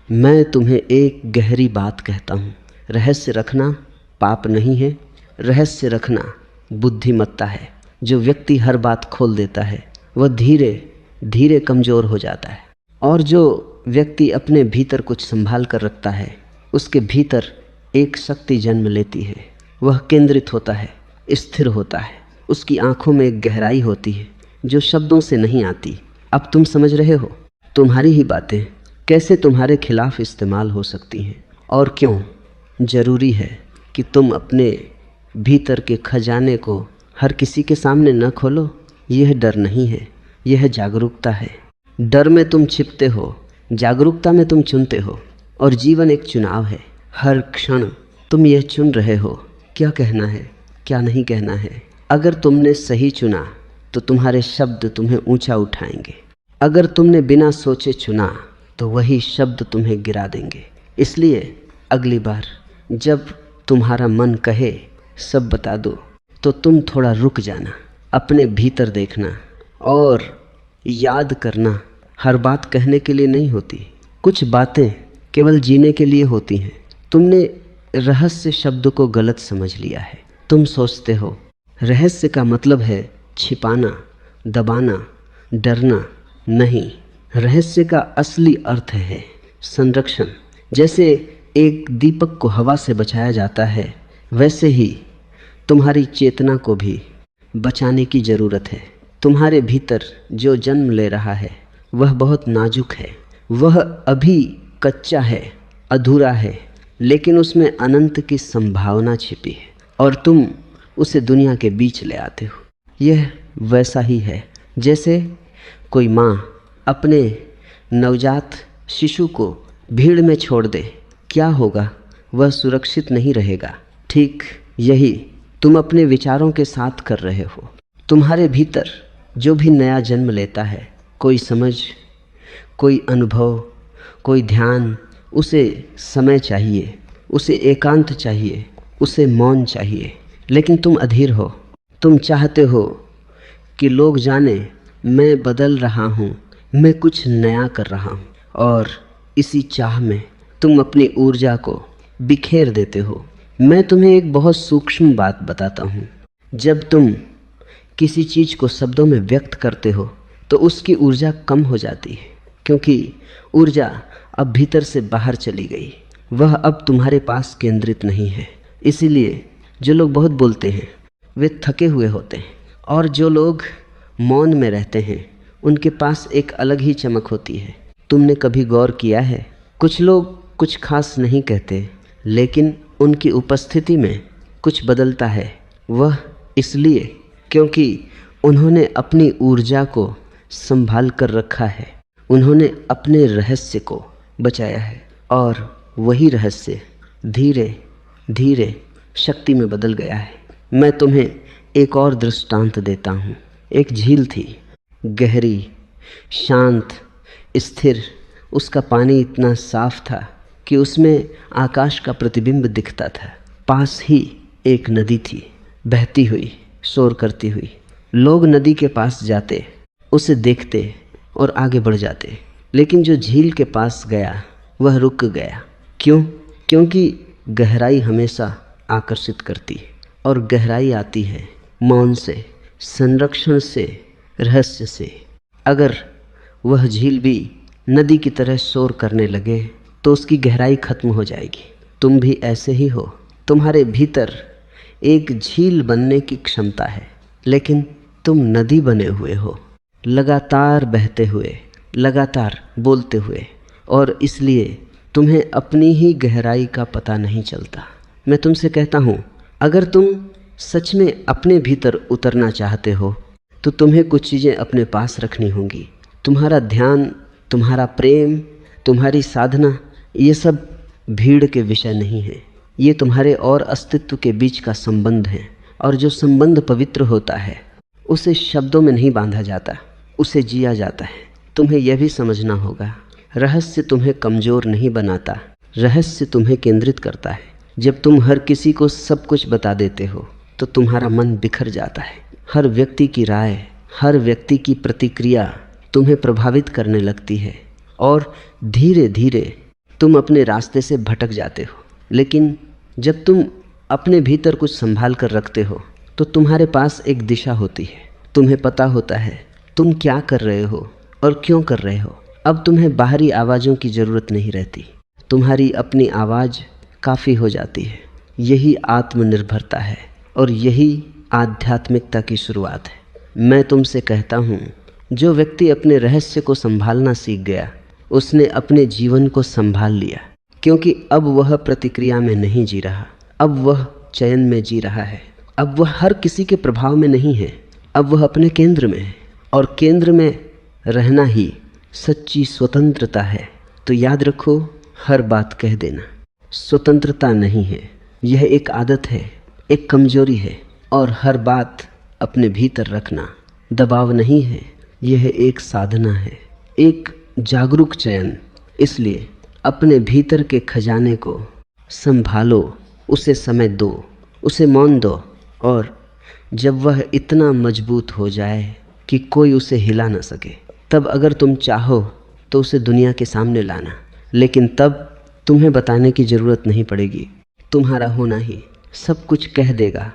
मैं तुम्हें एक गहरी बात कहता हूँ। रहस्य रखना पाप नहीं है, रहस्य रखना बुद्धिमत्ता है। जो व्यक्ति हर बात खोल देता है वह धीरे धीरे कमज़ोर हो जाता है, और जो व्यक्ति अपने भीतर कुछ संभाल कर रखता है उसके भीतर एक शक्ति जन्म लेती है। वह केंद्रित होता है, स्थिर होता है, उसकी आंखों में एक गहराई होती है जो शब्दों से नहीं आती। अब तुम समझ रहे हो तुम्हारी ही बातें कैसे तुम्हारे खिलाफ इस्तेमाल हो सकती हैं, और क्यों ज़रूरी है कि तुम अपने भीतर के खजाने को हर किसी के सामने न खोलो। यह डर नहीं है, यह जागरूकता है। डर में तुम छिपते हो, जागरूकता में तुम चुनते हो, और जीवन एक चुनाव है। हर क्षण तुम यह चुन रहे हो क्या कहना है, क्या नहीं कहना है। अगर तुमने सही चुना तो तुम्हारे शब्द तुम्हें ऊंचा उठाएंगे, अगर तुमने बिना सोचे चुना तो वही शब्द तुम्हें गिरा देंगे। इसलिए अगली बार जब तुम्हारा मन कहे सब बता दो तो तुम थोड़ा रुक जाना, अपने भीतर देखना और याद करना हर बात कहने के लिए नहीं होती, कुछ बातें केवल जीने के लिए होती हैं। तुमने रहस्य शब्द को गलत समझ लिया है। तुम सोचते हो रहस्य का मतलब है छिपाना, दबाना, डरना। नहीं, रहस्य का असली अर्थ है संरक्षण। जैसे एक दीपक को हवा से बचाया जाता है, वैसे ही तुम्हारी चेतना को भी बचाने की ज़रूरत है। तुम्हारे भीतर जो जन्म ले रहा है वह बहुत नाजुक है, वह अभी कच्चा है, अधूरा है, लेकिन उसमें अनंत की संभावना छिपी है, और तुम उसे दुनिया के बीच ले आते हो। यह वैसा ही है जैसे कोई माँ अपने नवजात शिशु को भीड़ में छोड़ दे। क्या होगा? वह सुरक्षित नहीं रहेगा। ठीक यही तुम अपने विचारों के साथ कर रहे हो। तुम्हारे भीतर जो भी नया जन्म लेता है, कोई समझ, कोई अनुभव, कोई ध्यान, उसे समय चाहिए, उसे एकांत चाहिए, उसे मौन चाहिए। लेकिन तुम अधीर हो, तुम चाहते हो कि लोग जाने मैं बदल रहा हूँ, मैं कुछ नया कर रहा हूँ, और इसी चाह में तुम अपनी ऊर्जा को बिखेर देते हो। मैं तुम्हें एक बहुत सूक्ष्म बात बताता हूँ। जब तुम किसी चीज़ को शब्दों में व्यक्त करते हो तो उसकी ऊर्जा कम हो जाती है, क्योंकि ऊर्जा अब भीतर से बाहर चली गई, वह अब तुम्हारे पास केंद्रित नहीं है। इसीलिए जो लोग बहुत बोलते हैं वे थके हुए होते हैं, और जो लोग मौन में रहते हैं उनके पास एक अलग ही चमक होती है। तुमने कभी गौर किया है, कुछ लोग कुछ खास नहीं कहते, लेकिन उनकी उपस्थिति में कुछ बदलता है। वह इसलिए क्योंकि उन्होंने अपनी ऊर्जा को संभाल कर रखा है, उन्होंने अपने रहस्य को बचाया है, और वही रहस्य धीरे धीरे शक्ति में बदल गया है। मैं तुम्हें एक और दृष्टांत देता हूँ। एक झील थी, गहरी, शांत, स्थिर। उसका पानी इतना साफ था कि उसमें आकाश का प्रतिबिंब दिखता था। पास ही एक नदी थी, बहती हुई, शोर करती हुई। लोग नदी के पास जाते, उसे देखते और आगे बढ़ जाते, लेकिन जो झील के पास गया वह रुक गया। क्यों? क्योंकि गहराई हमेशा आकर्षित करती है, और गहराई आती है मौन से, संरक्षण से, रहस्य से। अगर वह झील भी नदी की तरह शोर करने लगे तो उसकी गहराई खत्म हो जाएगी। तुम भी ऐसे ही हो। तुम्हारे भीतर एक झील बनने की क्षमता है, लेकिन तुम नदी बने हुए हो, लगातार बहते हुए, लगातार बोलते हुए, और इसलिए तुम्हें अपनी ही गहराई का पता नहीं चलता। मैं तुमसे कहता हूँ, अगर तुम सच में अपने भीतर उतरना चाहते हो तो तुम्हें कुछ चीज़ें अपने पास रखनी होंगी। तुम्हारा ध्यान, तुम्हारा प्रेम, तुम्हारी साधना, ये सब भीड़ के विषय नहीं है। ये तुम्हारे और अस्तित्व के बीच का संबंध है, और जो संबंध पवित्र होता है उसे शब्दों में नहीं बांधा जाता, उसे जिया जाता है। तुम्हें यह भी समझना होगा, रहस्य तुम्हें कमज़ोर नहीं बनाता, रहस्य तुम्हें केंद्रित करता है। जब तुम हर किसी को सब कुछ बता देते हो तो तुम्हारा मन बिखर जाता है। हर व्यक्ति की राय, हर व्यक्ति की प्रतिक्रिया तुम्हें प्रभावित करने लगती है, और धीरे धीरे तुम अपने रास्ते से भटक जाते हो। लेकिन जब तुम अपने भीतर कुछ संभाल कर रखते हो तो तुम्हारे पास एक दिशा होती है। तुम्हें पता होता है तुम क्या कर रहे हो और क्यों कर रहे हो। अब तुम्हें बाहरी आवाज़ों की ज़रूरत नहीं रहती, तुम्हारी अपनी आवाज़ काफ़ी हो जाती है। यही आत्मनिर्भरता है और यही आध्यात्मिकता की शुरुआत है। मैं तुमसे कहता हूँ, जो व्यक्ति अपने रहस्य को संभालना सीख गया उसने अपने जीवन को संभाल लिया, क्योंकि अब वह प्रतिक्रिया में नहीं जी रहा, अब वह चयन में जी रहा है। अब वह हर किसी के प्रभाव में नहीं है, अब वह अपने केंद्र में है, और केंद्र में रहना ही सच्ची स्वतंत्रता है। तो याद रखो, हर बात कह देना स्वतंत्रता नहीं है, यह एक आदत है, एक कमजोरी है। और हर बात अपने भीतर रखना दबाव नहीं है, यह एक साधना है, एक जागरूक चयन। इसलिए अपने भीतर के खजाने को संभालो, उसे समय दो, उसे मौन दो, और जब वह इतना मजबूत हो जाए कि कोई उसे हिला न सके, तब अगर तुम चाहो तो उसे दुनिया के सामने लाना। लेकिन तब तुम्हें बताने की ज़रूरत नहीं पड़ेगी, तुम्हारा होना ही सब कुछ कह देगा।